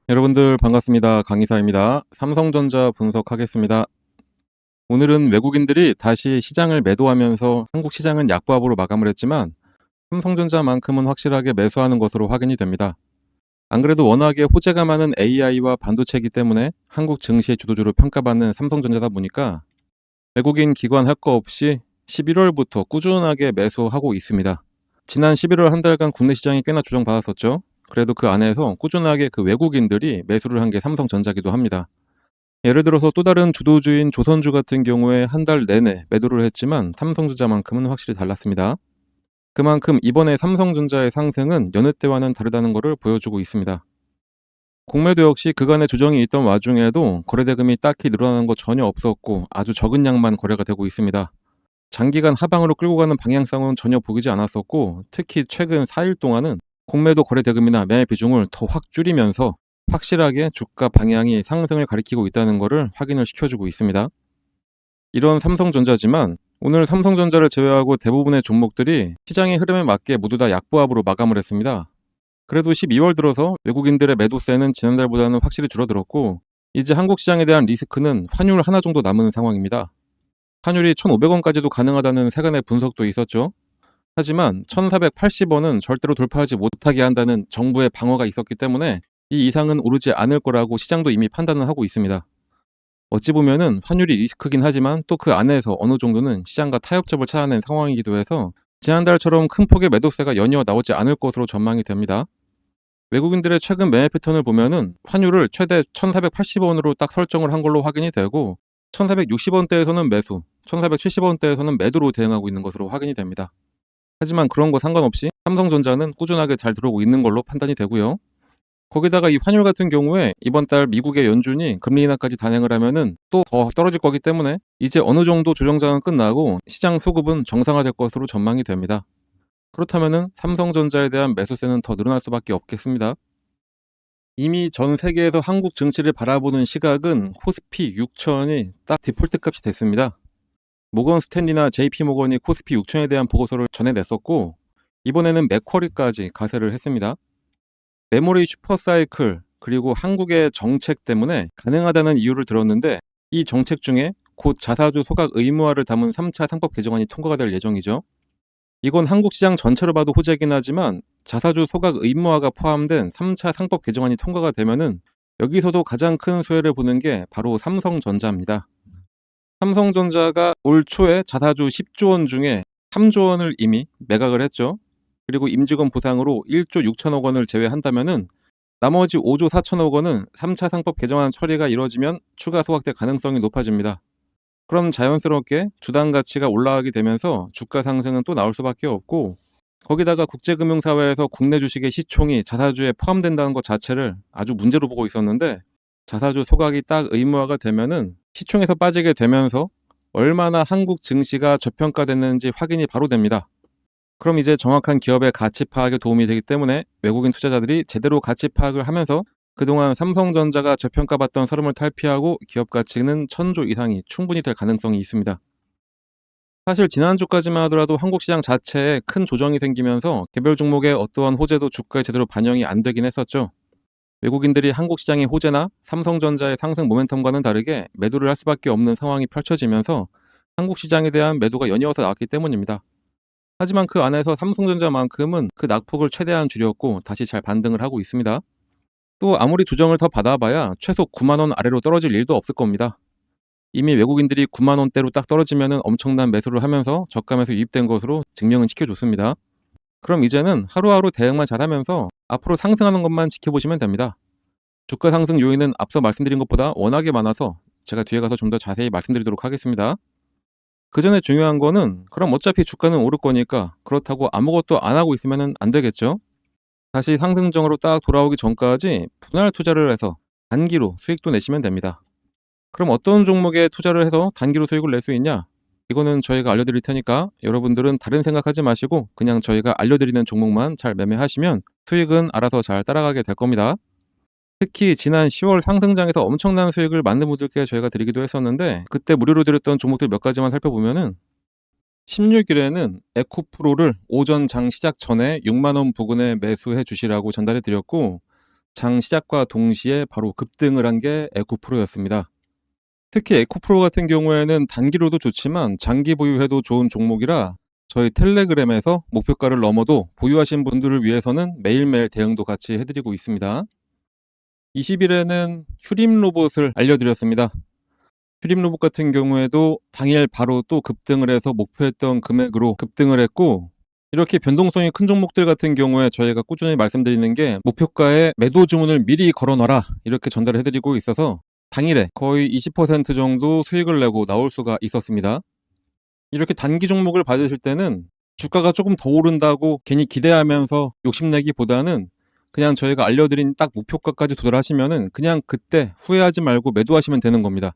여러분들 반갑습니다. 강의사입니다. 삼성전자 분석하겠습니다. 오늘은 외국인들이 다시 시장을 매도하면서 한국 시장은 약보합으로 마감을 했지만 삼성전자만큼은 확실하게 매수하는 것으로 확인이 됩니다. 안 그래도 워낙에 호재가 많은 AI와 반도체이기 때문에 한국 증시의 주도주로 평가받는 삼성전자다 보니까 외국인 기관 할 거 없이 11월부터 꾸준하게 매수하고 있습니다. 지난 11월 한 달간 국내 시장이 꽤나 조정받았었죠. 그래도 그 안에서 꾸준하게 그 외국인들이 매수를 한 게 삼성전자기도 합니다. 예를 들어서 또 다른 주도주인 조선주 같은 경우에 한 달 내내 매도를 했지만 삼성전자만큼은 확실히 달랐습니다. 그만큼 이번에 삼성전자의 상승은 여느 때와는 다르다는 것을 보여주고 있습니다. 공매도 역시 그간의 조정이 있던 와중에도 거래대금이 딱히 늘어나는 거 전혀 없었고 아주 적은 양만 거래가 되고 있습니다. 장기간 하방으로 끌고 가는 방향성은 전혀 보이지 않았었고 특히 최근 4일 동안은 공매도 거래대금이나 매매 비중을 더 확 줄이면서 확실하게 주가 방향이 상승을 가리키고 있다는 것을 확인을 시켜주고 있습니다. 이런 삼성전자지만 오늘 삼성전자를 제외하고 대부분의 종목들이 시장의 흐름에 맞게 모두 다 약보합으로 마감을 했습니다. 그래도 12월 들어서 외국인들의 매도세는 지난달보다는 확실히 줄어들었고 이제 한국 시장에 대한 리스크는 환율 하나 정도 남은 상황입니다. 환율이 1,500원까지도 가능하다는 세간의 분석도 있었죠. 하지만 1,480원은 절대로 돌파하지 못하게 한다는 정부의 방어가 있었기 때문에 이 이상은 오르지 않을 거라고 시장도 이미 판단을 하고 있습니다. 어찌 보면은 환율이 리스크긴 하지만 또 그 안에서 어느 정도는 시장과 타협점을 찾아낸 상황이기도 해서 지난달처럼 큰 폭의 매도세가 연이어 나오지 않을 것으로 전망이 됩니다. 외국인들의 최근 매매 패턴을 보면은 환율을 최대 1,480원으로 딱 설정을 한 걸로 확인이 되고 1,460원대에서는 매수, 1,470원대에서는 매도로 대응하고 있는 것으로 확인이 됩니다. 하지만 그런 거 상관없이 삼성전자는 꾸준하게 잘 들어오고 있는 걸로 판단이 되고요. 거기다가 이 환율 같은 경우에 이번 달 미국의 연준이 금리 인하까지 단행을 하면은 또 더 떨어질 거기 때문에 이제 어느 정도 조정장은 끝나고 시장 수급은 정상화될 것으로 전망이 됩니다. 그렇다면은 삼성전자에 대한 매수세는 더 늘어날 수밖에 없겠습니다. 이미 전 세계에서 한국 증시를 바라보는 시각은 코스피 6천이 딱 디폴트 값이 됐습니다. 모건 스탠리나 JP 모건이 코스피 6천에 대한 보고서를 전해냈었고 이번에는 맥쿼리까지 가세를 했습니다. 메모리 슈퍼사이클 그리고 한국의 정책 때문에 가능하다는 이유를 들었는데 이 정책 중에 곧 자사주 소각 의무화를 담은 3차 상법 개정안이 통과가 될 예정이죠. 이건 한국 시장 전체로 봐도 호재긴 하지만 자사주 소각 의무화가 포함된 3차 상법 개정안이 통과가 되면은 여기서도 가장 큰 수혜를 보는 게 바로 삼성전자입니다. 삼성전자가 올 초에 자사주 10조 원 중에 3조 원을 이미 매각을 했죠. 그리고 임직원 보상으로 1조 6천억 원을 제외한다면은 나머지 5조 4천억 원은 3차 상법 개정안 처리가 이뤄지면 추가 소각될 가능성이 높아집니다. 그럼 자연스럽게 주당 가치가 올라가게 되면서 주가 상승은 또 나올 수밖에 없고 거기다가 국제금융사회에서 국내 주식의 시총이 자사주에 포함된다는 것 자체를 아주 문제로 보고 있었는데 자사주 소각이 딱 의무화가 되면은 시총에서 빠지게 되면서 얼마나 한국 증시가 저평가됐는지 확인이 바로 됩니다. 그럼 이제 정확한 기업의 가치 파악에 도움이 되기 때문에 외국인 투자자들이 제대로 가치 파악을 하면서 그동안 삼성전자가 저평가받던 서름을 탈피하고 기업 가치는 1,000조 이상이 충분히 될 가능성이 있습니다. 사실 지난주까지만 하더라도 한국 시장 자체에 큰 조정이 생기면서 개별 종목의 어떠한 호재도 주가에 제대로 반영이 안 되긴 했었죠. 외국인들이 한국 시장의 호재나 삼성전자의 상승 모멘텀과는 다르게 매도를 할 수밖에 없는 상황이 펼쳐지면서 한국 시장에 대한 매도가 연이어서 나왔기 때문입니다. 하지만 그 안에서 삼성전자만큼은 그 낙폭을 최대한 줄였고 다시 잘 반등을 하고 있습니다. 또 아무리 조정을 더 받아봐야 최소 9만 원 아래로 떨어질 일도 없을 겁니다. 이미 외국인들이 9만 원대로 딱 떨어지면 엄청난 매수를 하면서 저가에서 유입된 것으로 증명은 시켜줬습니다. 그럼 이제는 하루하루 대응만 잘하면서 앞으로 상승하는 것만 지켜보시면 됩니다. 주가 상승 요인은 앞서 말씀드린 것보다 워낙에 많아서 제가 뒤에 가서 좀 더 자세히 말씀드리도록 하겠습니다. 그 전에 중요한 거는 그럼 어차피 주가는 오를 거니까 그렇다고 아무것도 안 하고 있으면 안 되겠죠? 다시 상승정으로 딱 돌아오기 전까지 분할 투자를 해서 단기로 수익도 내시면 됩니다. 그럼 어떤 종목에 투자를 해서 단기로 수익을 낼 수 있냐? 이거는 저희가 알려드릴 테니까 여러분들은 다른 생각하지 마시고 그냥 저희가 알려드리는 종목만 잘 매매하시면 수익은 알아서 잘 따라가게 될 겁니다. 특히 지난 10월 상승장에서 엄청난 수익을 만든 분들께 저희가 드리기도 했었는데 그때 무료로 드렸던 종목들 몇 가지만 살펴보면은 16일에는 에코프로를 오전 장 시작 전에 6만 원 부근에 매수해 주시라고 전달해 드렸고 장 시작과 동시에 바로 급등을 한 게 에코프로였습니다. 특히 에코프로 같은 경우에는 단기로도 좋지만 장기 보유해도 좋은 종목이라 저희 텔레그램에서 목표가를 넘어도 보유하신 분들을 위해서는 매일매일 대응도 같이 해드리고 있습니다. 20일에는 휴림 로봇을 알려드렸습니다. 휴림 로봇 같은 경우에도 당일 바로 또 급등을 해서 목표했던 금액으로 급등을 했고, 이렇게 변동성이 큰 종목들 같은 경우에 저희가 꾸준히 말씀드리는 게 목표가에 매도 주문을 미리 걸어놔라 이렇게 전달을 해드리고 있어서 당일에 거의 20% 정도 수익을 내고 나올 수가 있었습니다. 이렇게 단기 종목을 받으실 때는 주가가 조금 더 오른다고 괜히 기대하면서 욕심내기보다는 그냥 저희가 알려드린 딱 목표가까지 도달하시면은 그냥 그때 후회하지 말고 매도하시면 되는 겁니다.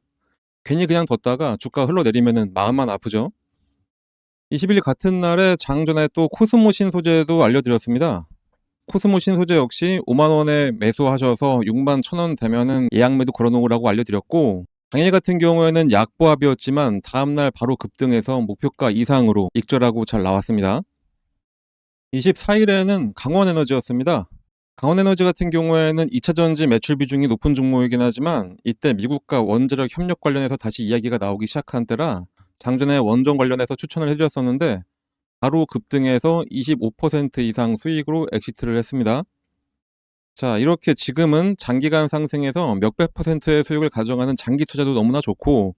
괜히 그냥 뒀다가 주가 흘러내리면은 마음만 아프죠. 20일 같은 날에 장전에 또 코스모 신소재도 알려드렸습니다. 코스모 신소재 역시 5만원에 매수하셔서 6만 1,000원 되면은 예약 매도 걸어놓으라고 알려드렸고, 당일 같은 경우에는 약보합이었지만 다음날 바로 급등해서 목표가 이상으로 익절하고 잘 나왔습니다. 24일에는 강원에너지였습니다. 강원에너지 같은 경우에는 2차전지 매출 비중이 높은 종목이긴 하지만 이때 미국과 원자력 협력 관련해서 다시 이야기가 나오기 시작한 때라 장전에 원전 관련해서 추천을 해드렸었는데 바로 급등해서 25% 이상 수익으로 엑시트를 했습니다. 자, 이렇게 지금은 장기간 상승해서 몇백 %의 수익을 가져가는 장기 투자도 너무나 좋고,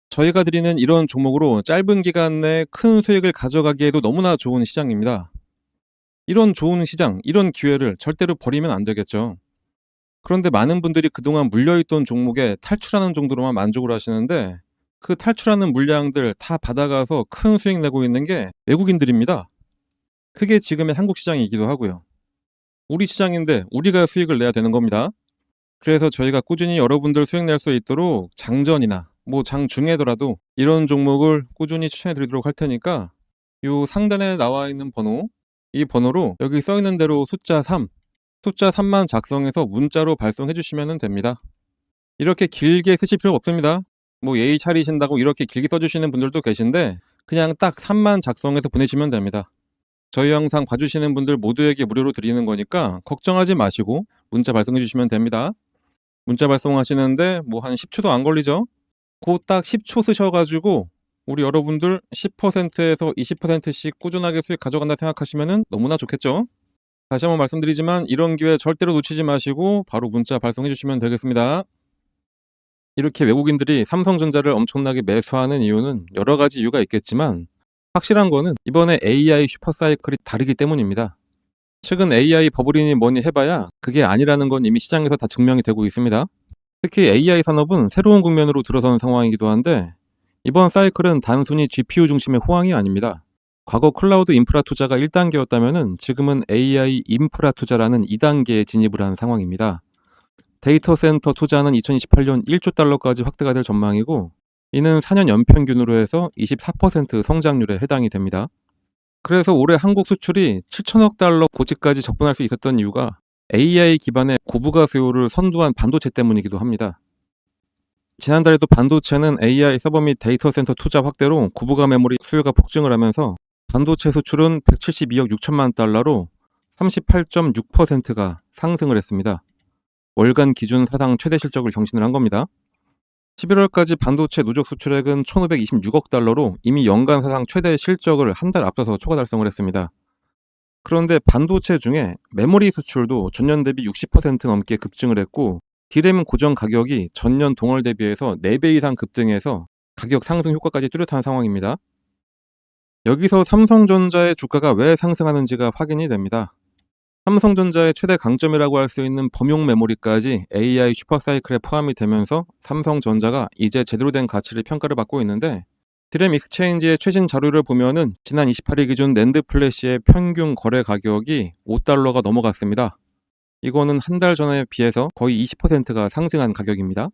저희가 드리는 이런 종목으로 짧은 기간 내에 큰 수익을 가져가기에도 너무나 좋은 시장입니다. 이런 좋은 시장, 이런 기회를 절대로 버리면 안 되겠죠. 그런데 많은 분들이 그동안 물려있던 종목에 탈출하는 정도로만 만족을 하시는데 그 탈출하는 물량들 다 받아가서 큰 수익 내고 있는 게 외국인들입니다. 그게 지금의 한국 시장이기도 하고요. 우리 시장인데 우리가 수익을 내야 되는 겁니다. 그래서 저희가 꾸준히 여러분들 수익 낼 수 있도록 장전이나 장중에더라도 이런 종목을 꾸준히 추천해 드리도록 할 테니까 요 상단에 나와 있는 번호, 이 번호로 여기 써 있는 대로 숫자 3만 작성해서 문자로 발송해 주시면 됩니다. 이렇게 길게 쓰실 필요 없습니다. 예의 차리신다고 이렇게 길게 써주시는 분들도 계신데 그냥 딱 3만 작성해서 보내시면 됩니다. 저희 영상 봐주시는 분들 모두에게 무료로 드리는 거니까 걱정하지 마시고 문자 발송해 주시면 됩니다. 문자 발송하시는데 한 10초도 안 걸리죠? 그 딱 10초 쓰셔가지고 우리 여러분들 10%에서 20%씩 꾸준하게 수익 가져간다 생각하시면 너무나 좋겠죠? 다시 한번 말씀드리지만 이런 기회 절대로 놓치지 마시고 바로 문자 발송해 주시면 되겠습니다. 이렇게 외국인들이 삼성전자를 엄청나게 매수하는 이유는 여러 가지 이유가 있겠지만 확실한 거는 이번에 AI 슈퍼사이클이 다르기 때문입니다. 최근 AI 버블이니 뭐니 해봐야 그게 아니라는 건 이미 시장에서 다 증명이 되고 있습니다. 특히 AI 산업은 새로운 국면으로 들어선 상황이기도 한데 이번 사이클은 단순히 GPU 중심의 호황이 아닙니다. 과거 클라우드 인프라 투자가 1단계였다면 지금은 AI 인프라 투자라는 2단계에 진입을 한 상황입니다. 데이터 센터 투자는 2028년 1조 달러까지 확대가 될 전망이고 이는 4년 연평균으로 해서 24% 성장률에 해당이 됩니다. 그래서 올해 한국 수출이 7천억 달러 고지까지 접근할 수 있었던 이유가 AI 기반의 고부가 수요를 선도한 반도체 때문이기도 합니다. 지난달에도 반도체는 AI 서버 및 데이터 센터 투자 확대로 고부가 메모리 수요가 폭증을 하면서 반도체 수출은 172억 6천만 달러로 38.6%가 상승을 했습니다. 월간 기준 사상 최대 실적을 경신을 한 겁니다. 11월까지 반도체 누적 수출액은 1,526억 달러로 이미 연간 사상 최대 실적을 한 달 앞서서 초과 달성을 했습니다. 그런데 반도체 중에 메모리 수출도 전년 대비 60% 넘게 급증을 했고 D램 고정 가격이 전년 동월 대비해서 4배 이상 급등해서 가격 상승 효과까지 뚜렷한 상황입니다. 여기서 삼성전자의 주가가 왜 상승하는지가 확인이 됩니다. 삼성전자의 최대 강점이라고 할 수 있는 범용 메모리까지 AI 슈퍼사이클에 포함이 되면서 삼성전자가 이제 제대로 된 가치를 평가를 받고 있는데 드램 익스체인지의 최신 자료를 보면은 지난 28일 기준 낸드 플래시의 평균 거래 가격이 5달러가 넘어갔습니다. 이거는 한 달 전에 비해서 거의 20%가 상승한 가격입니다.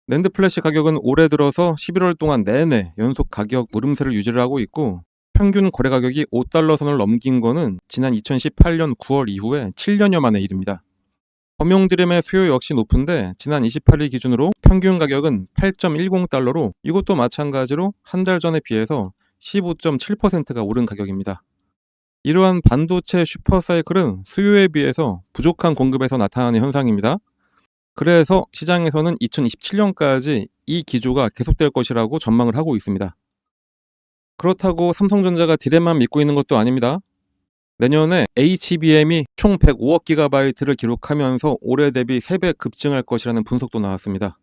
낸드 플래시 가격은 올해 들어서 11월 동안 내내 연속 가격 오름세를 유지를 하고 있고 평균 거래 가격이 5달러 선을 넘긴 거는 지난 2018년 9월 이후에 7년여 만의 일입니다. 범용 드램의 수요 역시 높은데 지난 28일 기준으로 평균 가격은 8.10달러로 이것도 마찬가지로 한 달 전에 비해서 15.7%가 오른 가격입니다. 이러한 반도체 슈퍼사이클은 수요에 비해서 부족한 공급에서 나타나는 현상입니다. 그래서 시장에서는 2027년까지 이 기조가 계속될 것이라고 전망을 하고 있습니다. 그렇다고 삼성전자가 디램만 믿고 있는 것도 아닙니다. 내년에 HBM이 총 105억 기가바이트를 기록하면서 올해 대비 3배 급증할 것이라는 분석도 나왔습니다.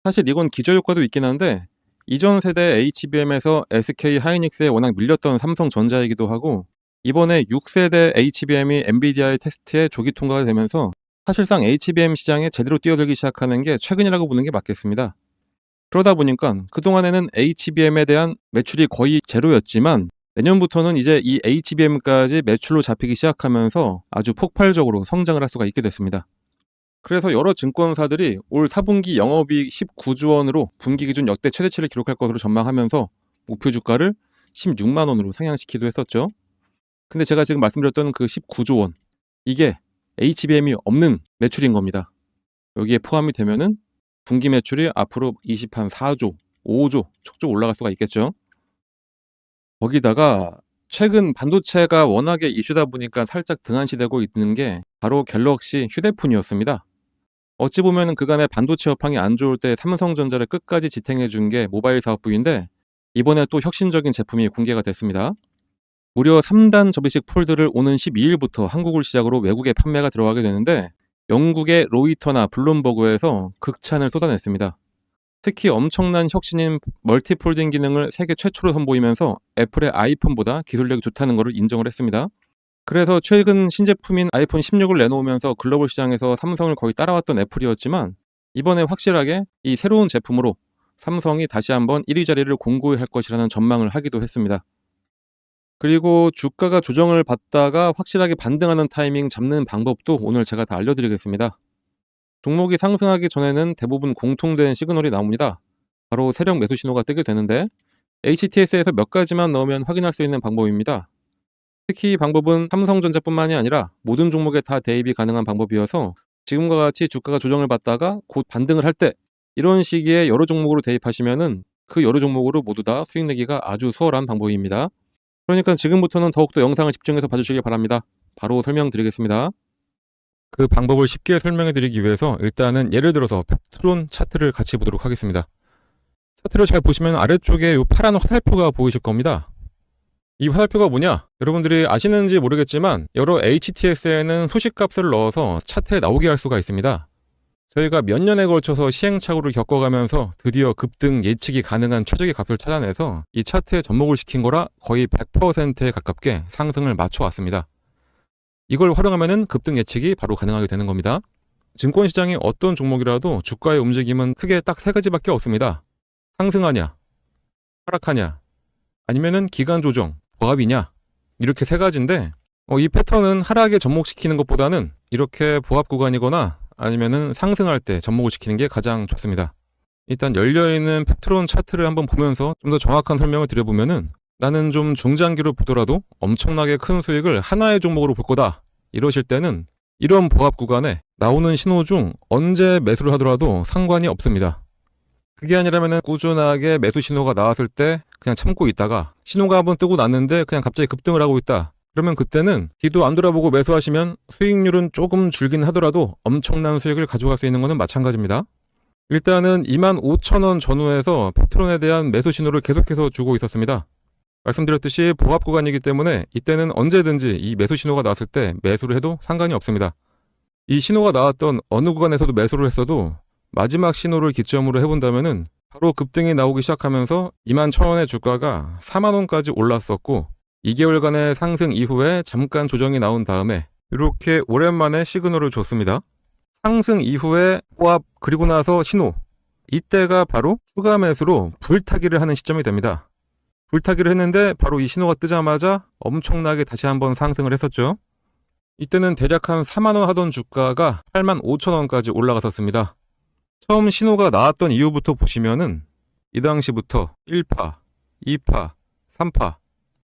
사실 이건 기저효과도 있긴 한데 이전 세대 HBM에서 SK 하이닉스에 워낙 밀렸던 삼성전자이기도 하고 이번에 6세대 HBM이 엔비디아의 테스트에 조기 통과가 되면서 사실상 HBM 시장에 제대로 뛰어들기 시작하는 게 최근이라고 보는 게 맞겠습니다. 그러다 보니까 그동안에는 HBM에 대한 매출이 거의 제로였지만 내년부터는 이제 이 HBM까지 매출로 잡히기 시작하면서 아주 폭발적으로 성장을 할 수가 있게 됐습니다. 그래서 여러 증권사들이 올 4분기 영업이익 19조 원으로 분기 기준 역대 최대치를 기록할 것으로 전망하면서 목표 주가를 16만 원으로 상향시키기도 했었죠. 근데 제가 지금 말씀드렸던 그 19조 원, 이게 HBM이 없는 매출인 겁니다. 여기에 포함이 되면은 분기 매출이 앞으로 24조, 5조 축쭉 올라갈 수가 있겠죠. 거기다가 최근 반도체가 워낙에 이슈다 보니까 살짝 등한시되고 있는 게 바로 갤럭시 휴대폰이었습니다. 어찌 보면 그간의 반도체 여팡이 안 좋을 때 삼성전자를 끝까지 지탱해 준 게 모바일 사업부인데 이번에 또 혁신적인 제품이 공개가 됐습니다. 무려 3단 접이식 폴드를 오는 12일부터 한국을 시작으로 외국에 판매가 들어가게 되는데 영국의 로이터나 블룸버그에서 극찬을 쏟아냈습니다. 특히 엄청난 혁신인 멀티폴딩 기능을 세계 최초로 선보이면서 애플의 아이폰보다 기술력이 좋다는 것을 인정을 했습니다. 그래서 최근 신제품인 아이폰 16을 내놓으면서 글로벌 시장에서 삼성을 거의 따라왔던 애플이었지만 이번에 확실하게 이 새로운 제품으로 삼성이 다시 한번 1위 자리를 공고히 할 것이라는 전망을 하기도 했습니다. 그리고 주가가 조정을 받다가 확실하게 반등하는 타이밍 잡는 방법도 오늘 제가 다 알려드리겠습니다. 종목이 상승하기 전에는 대부분 공통된 시그널이 나옵니다. 바로 세력 매수 신호가 뜨게 되는데 HTS에서 몇 가지만 넣으면 확인할 수 있는 방법입니다. 특히 이 방법은 삼성전자뿐만이 아니라 모든 종목에 다 대입이 가능한 방법이어서 지금과 같이 주가가 조정을 받다가 곧 반등을 할 때 이런 시기에 여러 종목으로 대입하시면은 그 여러 종목으로 모두 다 수익 내기가 아주 수월한 방법입니다. 그러니까 지금부터는 더욱더 영상을 집중해서 봐주시기 바랍니다. 바로 설명드리겠습니다. 그 방법을 쉽게 설명해 드리기 위해서 일단은 예를 들어서 펩트론 차트를 같이 보도록 하겠습니다. 차트를 잘 보시면 아래쪽에 이 파란 화살표가 보이실 겁니다. 이 화살표가 뭐냐? 여러분들이 아시는지 모르겠지만 여러 HTS에는 소식값을 넣어서 차트에 나오게 할 수가 있습니다. 저희가 몇 년에 걸쳐서 시행착오를 겪어가면서 드디어 급등 예측이 가능한 최적의 값을 찾아내서 이 차트에 접목을 시킨 거라 거의 100%에 가깝게 상승을 맞춰왔습니다. 이걸 활용하면 급등 예측이 바로 가능하게 되는 겁니다. 증권시장의 어떤 종목이라도 주가의 움직임은 크게 딱 세 가지밖에 없습니다. 상승하냐, 하락하냐, 아니면은 기간 조정, 보합이냐, 이렇게 세 가지인데 이 패턴은 하락에 접목시키는 것보다는 이렇게 보합 구간이거나 아니면은 상승할 때 접목을 시키는 게 가장 좋습니다. 일단 열려있는 펩트론 차트를 한번 보면서 좀 더 정확한 설명을 드려보면은 나는 좀 중장기로 보더라도 엄청나게 큰 수익을 하나의 종목으로 볼 거다 이러실 때는 이런 보합 구간에 나오는 신호 중 언제 매수를 하더라도 상관이 없습니다. 그게 아니라면 꾸준하게 매수 신호가 나왔을 때 그냥 참고 있다가 신호가 한번 뜨고 났는데 그냥 갑자기 급등을 하고 있다. 그러면 그때는 뒤도 안 돌아보고 매수하시면 수익률은 조금 줄긴 하더라도 엄청난 수익을 가져갈 수 있는 것은 마찬가지입니다. 일단은 25,000원 전후에서 펩트론에 대한 매수 신호를 계속해서 주고 있었습니다. 말씀드렸듯이 보합 구간이기 때문에 이때는 언제든지 이 매수 신호가 나왔을 때 매수를 해도 상관이 없습니다. 이 신호가 나왔던 어느 구간에서도 매수를 했어도 마지막 신호를 기점으로 해본다면은 바로 급등이 나오기 시작하면서 21,000원의 주가가 4만원까지 올랐었고 2개월간의 상승 이후에 잠깐 조정이 나온 다음에 이렇게 오랜만에 시그널을 줬습니다. 상승 이후에 보합 그리고 나서 신호, 이때가 바로 추가 매수로 불타기를 하는 시점이 됩니다. 불타기를 했는데 바로 이 신호가 뜨자마자 엄청나게 다시 한번 상승을 했었죠. 이때는 대략 한 4만원 하던 주가가 85,000원까지 올라갔었습니다. 처음 신호가 나왔던 이후부터 보시면은 이 당시부터 1파, 2파, 3파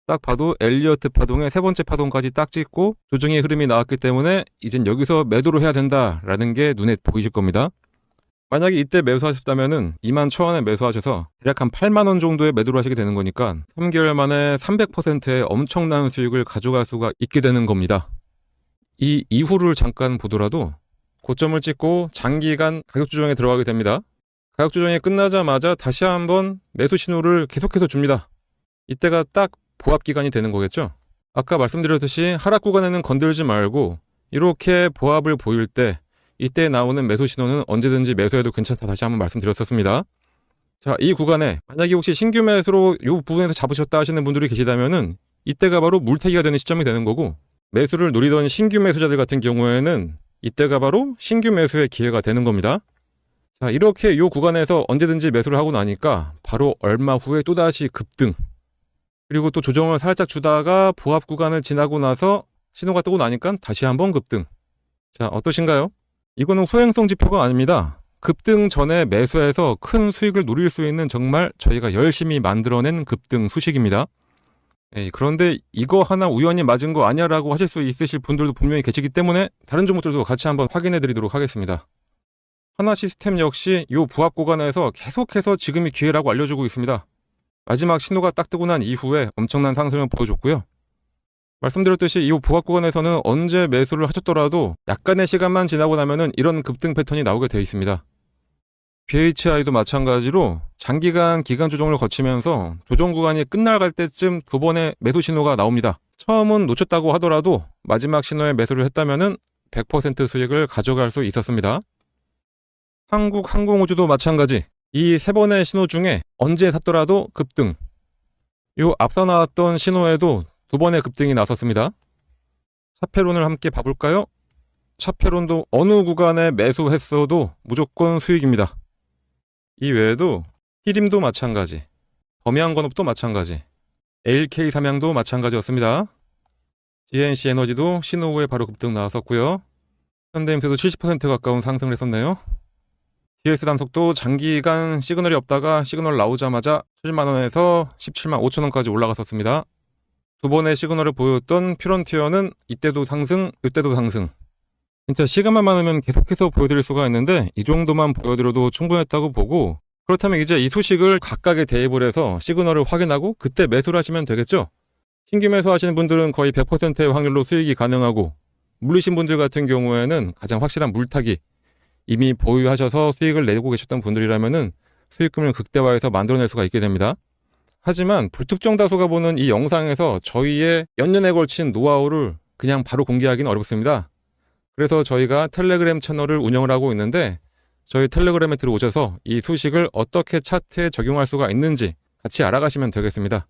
딱 봐도 엘리어트 파동의 세 번째 파동까지 딱 찍고 조정의 흐름이 나왔기 때문에 이젠 여기서 매도를 해야 된다라는 게 눈에 보이실 겁니다. 만약에 이때 매수하셨다면은 21,000원에 매수하셔서 대략 한 80,000원 정도의 매도를 하시게 되는 거니까 3개월 만에 300%의 엄청난 수익을 가져갈 수가 있게 되는 겁니다. 이 이후를 잠깐 보더라도 고점을 찍고 장기간 가격 조정에 들어가게 됩니다. 가격 조정이 끝나자마자 다시 한번 매수 신호를 계속해서 줍니다. 이때가 딱 보합 기간이 되는 거겠죠. 아까 말씀드렸듯이 하락 구간에는 건들지 말고 이렇게 보합을 보일 때 이때 나오는 매수 신호는 언제든지 매수해도 괜찮다, 다시 한번 말씀드렸었습니다. 자, 이 구간에 만약에 혹시 신규 매수로 이 부분에서 잡으셨다 하시는 분들이 계시다면은 이때가 바로 물타기가 되는 시점이 되는 거고, 매수를 노리던 신규 매수자들 같은 경우에는 이때가 바로 신규 매수의 기회가 되는 겁니다. 자, 이렇게 이 구간에서 언제든지 매수를 하고 나니까 바로 얼마 후에 또다시 급등, 그리고 또 조정을 살짝 주다가 보합 구간을 지나고 나서 신호가 뜨고 나니까 다시 한번 급등. 자, 어떠신가요? 이거는 후행성 지표가 아닙니다. 급등 전에 매수해서 큰 수익을 노릴 수 있는 정말 저희가 열심히 만들어낸 급등 수식입니다. 그런데 이거 하나 우연히 맞은 거 아니야 라고 하실 수 있으실 분들도 분명히 계시기 때문에 다른 종목들도 같이 한번 확인해 드리도록 하겠습니다. 하나시스템 역시 이 부합 구간에서 계속해서 지금이 기회라고 알려주고 있습니다. 마지막 신호가 딱 뜨고 난 이후에 엄청난 상승을 보여줬고요. 말씀드렸듯이 이 부합 구간에서는 언제 매수를 하셨더라도 약간의 시간만 지나고 나면은 이런 급등 패턴이 나오게 되어 있습니다. BHI도 마찬가지로 장기간 기간 조정을 거치면서 조정 구간이 끝나갈 때쯤 두 번의 매수 신호가 나옵니다. 처음은 놓쳤다고 하더라도 마지막 신호에 매수를 했다면은 100% 수익을 가져갈 수 있었습니다. 한국항공우주도 마찬가지. 이 세 번의 신호 중에 언제 샀더라도 급등. 요 앞서 나왔던 신호에도 두 번의 급등이 나섰습니다. 차페론을 함께 봐볼까요? 차페론도 어느 구간에 매수했어도 무조건 수익입니다. 이 외에도 히림도 마찬가지, 범양건업도 마찬가지, LK 삼양도 마찬가지였습니다. GNC 에너지도 신호 후에 바로 급등 나왔었고요. 현대임스도 70% 가까운 상승을 했었네요. DS단속도 장기간 시그널이 없다가 시그널 나오자마자 7만원에서 17만 5천원까지 올라갔었습니다. 두 번의 시그널을 보였던 퓨런티어는 이때도 상승, 이때도 상승. 진짜 시간만 많으면 계속해서 보여드릴 수가 있는데 이 정도만 보여드려도 충분했다고 보고, 그렇다면 이제 이 소식을 각각의 대입을 해서 시그널을 확인하고 그때 매수를 하시면 되겠죠. 신규 매수하시는 분들은 거의 100%의 확률로 수익이 가능하고, 물리신 분들 같은 경우에는 가장 확실한 물타기, 이미 보유하셔서 수익을 내고 계셨던 분들이라면은 수익금을 극대화해서 만들어낼 수가 있게 됩니다. 하지만 불특정 다수가 보는 이 영상에서 저희의 연년에 걸친 노하우를 그냥 바로 공개하기는 어렵습니다. 그래서 저희가 텔레그램 채널을 운영을 하고 있는데 저희 텔레그램에 들어오셔서 이 소식을 어떻게 차트에 적용할 수가 있는지 같이 알아가시면 되겠습니다.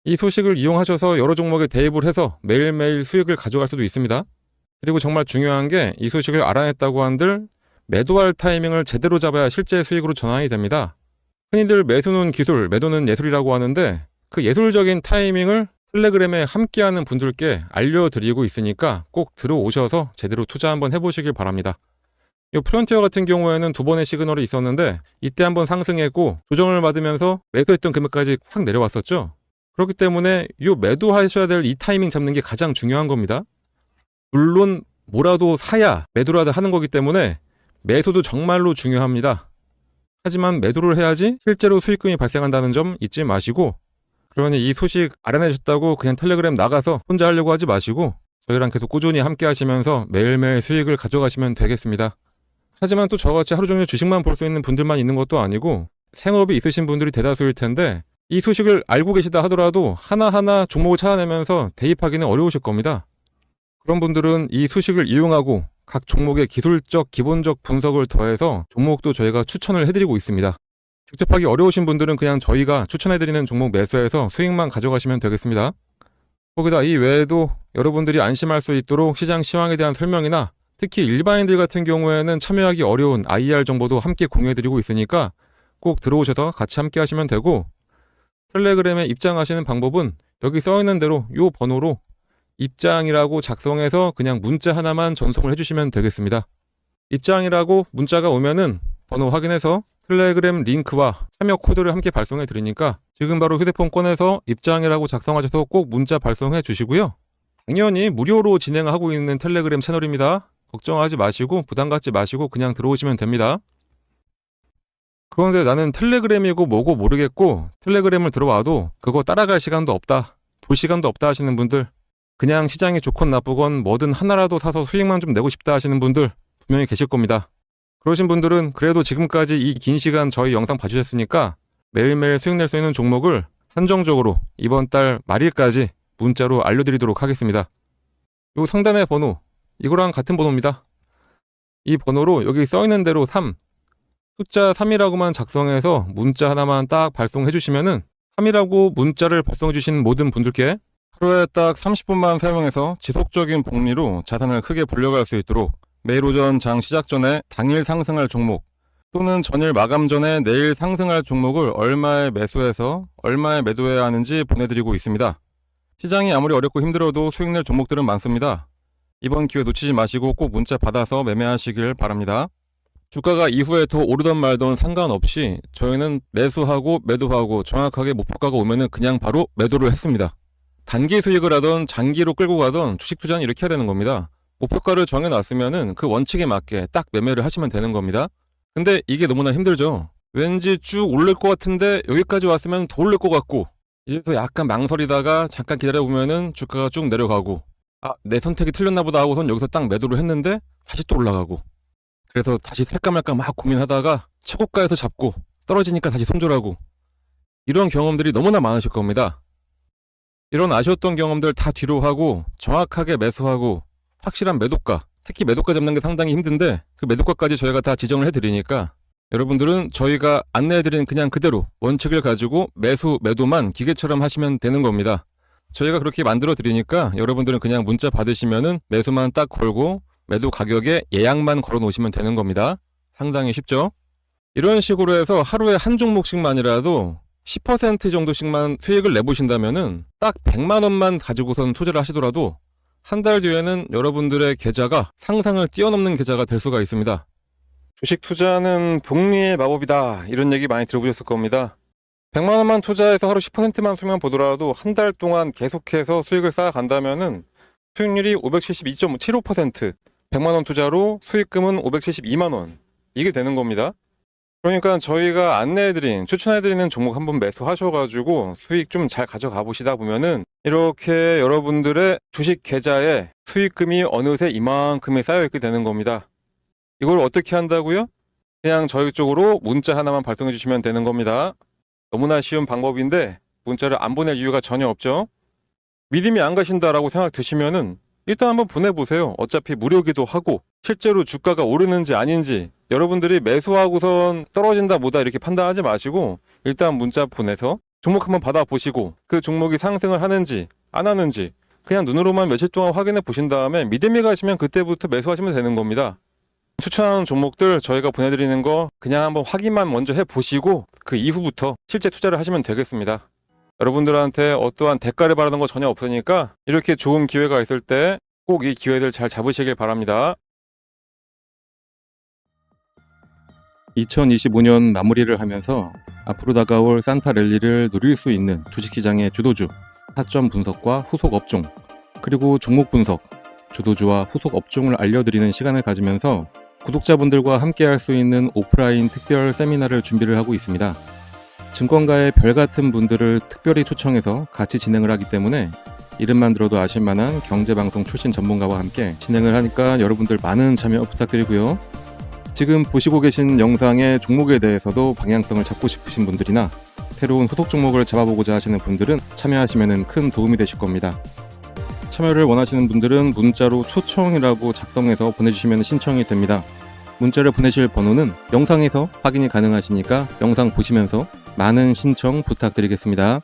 이 소식을 이용하셔서 여러 종목에 대입을 해서 매일매일 수익을 가져갈 수도 있습니다. 그리고 정말 중요한 게 이 소식을 알아냈다고 한들 매도할 타이밍을 제대로 잡아야 실제 수익으로 전환이 됩니다. 흔히들 매수는 기술, 매도는 예술이라고 하는데 그 예술적인 타이밍을 텔레그램에 함께하는 분들께 알려드리고 있으니까 꼭 들어오셔서 제대로 투자 한번 해보시길 바랍니다. 이 프론티어 같은 경우에는 두 번의 시그널이 있었는데 이때 한번 상승했고 조정을 받으면서 매도했던 금액까지 확 내려왔었죠. 그렇기 때문에 이 매도하셔야 될 이 타이밍 잡는 게 가장 중요한 겁니다. 물론 뭐라도 사야 매도라도 하는 거기 때문에 매수도 정말로 중요합니다. 하지만 매도를 해야지 실제로 수익금이 발생한다는 점 잊지 마시고, 그러니 이 소식 알아내셨다고 그냥 텔레그램 나가서 혼자 하려고 하지 마시고 저희랑 계속 꾸준히 함께 하시면서 매일매일 수익을 가져가시면 되겠습니다. 하지만 또 저같이 하루 종일 주식만 볼 수 있는 분들만 있는 것도 아니고 생업이 있으신 분들이 대다수일 텐데 이 소식을 알고 계시다 하더라도 하나하나 종목을 찾아내면서 대입하기는 어려우실 겁니다. 그런 분들은 이 소식을 이용하고 각 종목의 기술적 기본적 분석을 더해서 종목도 저희가 추천을 해드리고 있습니다. 직접 하기 어려우신 분들은 그냥 저희가 추천해드리는 종목 매수해서 수익만 가져가시면 되겠습니다. 거기다 이 외에도 여러분들이 안심할 수 있도록 시장 시황에 대한 설명이나 특히 일반인들 같은 경우에는 참여하기 어려운 IR 정보도 함께 공유해드리고 있으니까 꼭 들어오셔서 같이 함께 하시면 되고, 텔레그램에 입장하시는 방법은 여기 써있는 대로 이 번호로 입장이라고 작성해서 그냥 문자 하나만 전송을 해주시면 되겠습니다. 입장이라고 문자가 오면은 번호 확인해서 텔레그램 링크와 참여 코드를 함께 발송해 드리니까 지금 바로 휴대폰 꺼내서 입장이라고 작성하셔서 꼭 문자 발송해 주시고요. 당연히 무료로 진행하고 있는 텔레그램 채널입니다. 걱정하지 마시고 부담 갖지 마시고 그냥 들어오시면 됩니다. 그런데 나는 텔레그램이고 뭐고 모르겠고 텔레그램을 들어와도 그거 따라갈 시간도 없다, 볼 시간도 없다 하시는 분들, 그냥 시장이 좋건 나쁘건 뭐든 하나라도 사서 수익만 좀 내고 싶다 하시는 분들 분명히 계실 겁니다. 그러신 분들은 그래도 지금까지 이 긴 시간 저희 영상 봐주셨으니까 매일매일 수익 낼 수 있는 종목을 한정적으로 이번 달 말일까지 문자로 알려드리도록 하겠습니다. 요 상단의 번호, 이거랑 같은 번호입니다. 이 번호로 여기 써있는 대로 3, 숫자 3이라고만 작성해서 문자 하나만 딱 발송해 주시면은 3이라고 문자를 발송해 주신 모든 분들께 하루에 딱 30분만 사용해서 지속적인 복리로 자산을 크게 불려갈 수 있도록 매일 오전 장 시작 전에 당일 상승할 종목 또는 전일 마감 전에 내일 상승할 종목을 얼마에 매수해서 얼마에 매도해야 하는지 보내드리고 있습니다. 시장이 아무리 어렵고 힘들어도 수익 낼 종목들은 많습니다. 이번 기회 놓치지 마시고 꼭 문자 받아서 매매하시길 바랍니다. 주가가 이후에 더 오르던 말던 상관없이 저희는 매수하고 매도하고 정확하게 목표가가 오면은 그냥 바로 매도를 했습니다. 단기 수익을 하던 장기로 끌고 가던 주식 투자는 이렇게 해야 되는 겁니다. 목표가를 정해놨으면은 그 원칙에 맞게 딱 매매를 하시면 되는 겁니다. 근데 이게 너무나 힘들죠. 왠지 쭉 오를 것 같은데 여기까지 왔으면 더 오를 것 같고, 이래서 약간 망설이다가 잠깐 기다려보면은 주가가 쭉 내려가고, 내 선택이 틀렸나 보다 하고선 여기서 딱 매도를 했는데 다시 또 올라가고, 그래서 다시 살까 말까 막 고민하다가 최고가에서 잡고 떨어지니까 다시 손절하고, 이런 경험들이 너무나 많으실 겁니다. 이런 아쉬웠던 경험들 다 뒤로 하고 정확하게 매수하고 확실한 매도가, 특히 매도가 잡는 게 상당히 힘든데 그 매도가까지 저희가 다 지정을 해드리니까 여러분들은 저희가 안내해드린 그냥 그대로 원칙을 가지고 매수, 매도만 기계처럼 하시면 되는 겁니다. 저희가 그렇게 만들어 드리니까 여러분들은 그냥 문자 받으시면은 매수만 딱 걸고 매도 가격에 예약만 걸어 놓으시면 되는 겁니다. 상당히 쉽죠? 이런 식으로 해서 하루에 한 종목씩만이라도 10% 정도씩만 수익을 내보신다면은 딱 100만 원만 가지고선 투자를 하시더라도 한 달 뒤에는 여러분들의 계좌가 상상을 뛰어넘는 계좌가 될 수가 있습니다. 주식 투자는 복리의 마법이다, 이런 얘기 많이 들어보셨을 겁니다. 100만 원만 투자해서 하루 10%만 수익만 보더라도 한 달 동안 계속해서 수익을 쌓아간다면은 수익률이 572.75%, 100만 원 투자로 수익금은 572만 원, 이게 되는 겁니다. 그러니까 저희가 안내해드린, 추천해드리는 종목 한번 매수하셔가지고 수익 좀 잘 가져가 보시다 보면은 이렇게 여러분들의 주식 계좌에 수익금이 어느새 이만큼이 쌓여있게 되는 겁니다. 이걸 어떻게 한다고요? 그냥 저희 쪽으로 문자 하나만 발송해 주시면 되는 겁니다. 너무나 쉬운 방법인데 문자를 안 보낼 이유가 전혀 없죠. 믿음이 안 가신다라고 생각 드시면은 일단 한번 보내보세요. 어차피 무료기도 하고 실제로 주가가 오르는지 아닌지 여러분들이 매수하고선 떨어진다 뭐다 이렇게 판단하지 마시고 일단 문자 보내서 종목 한번 받아보시고 그 종목이 상승을 하는지 안 하는지 그냥 눈으로만 며칠 동안 확인해 보신 다음에 믿음이 가시면 그때부터 매수하시면 되는 겁니다. 추천하는 종목들 저희가 보내드리는 거 그냥 한번 확인만 먼저 해보시고 그 이후부터 실제 투자를 하시면 되겠습니다. 여러분들한테 어떠한 대가를 바라는 거 전혀 없으니까 이렇게 좋은 기회가 있을 때 꼭 이 기회들 잘 잡으시길 바랍니다. 2025년 마무리를 하면서 앞으로 다가올 산타 랠리를 누릴 수 있는 주식시장의 주도주, 타점 분석과 후속 업종, 그리고 종목 분석, 주도주와 후속 업종을 알려드리는 시간을 가지면서 구독자분들과 함께 할 수 있는 오프라인 특별 세미나를 준비를 하고 있습니다. 증권가의 별같은 분들을 특별히 초청해서 같이 진행을 하기 때문에 이름만 들어도 아실만한 경제방송 출신 전문가와 함께 진행을 하니까 여러분들 많은 참여 부탁드리고요. 지금 보시고 계신 영상의 종목에 대해서도 방향성을 잡고 싶으신 분들이나 새로운 후속 종목을 잡아보고자 하시는 분들은 참여하시면 큰 도움이 되실 겁니다. 참여를 원하시는 분들은 문자로 초청이라고 작성해서 보내주시면 신청이 됩니다. 문자를 보내실 번호는 영상에서 확인이 가능하시니까 영상 보시면서 많은 신청 부탁드리겠습니다.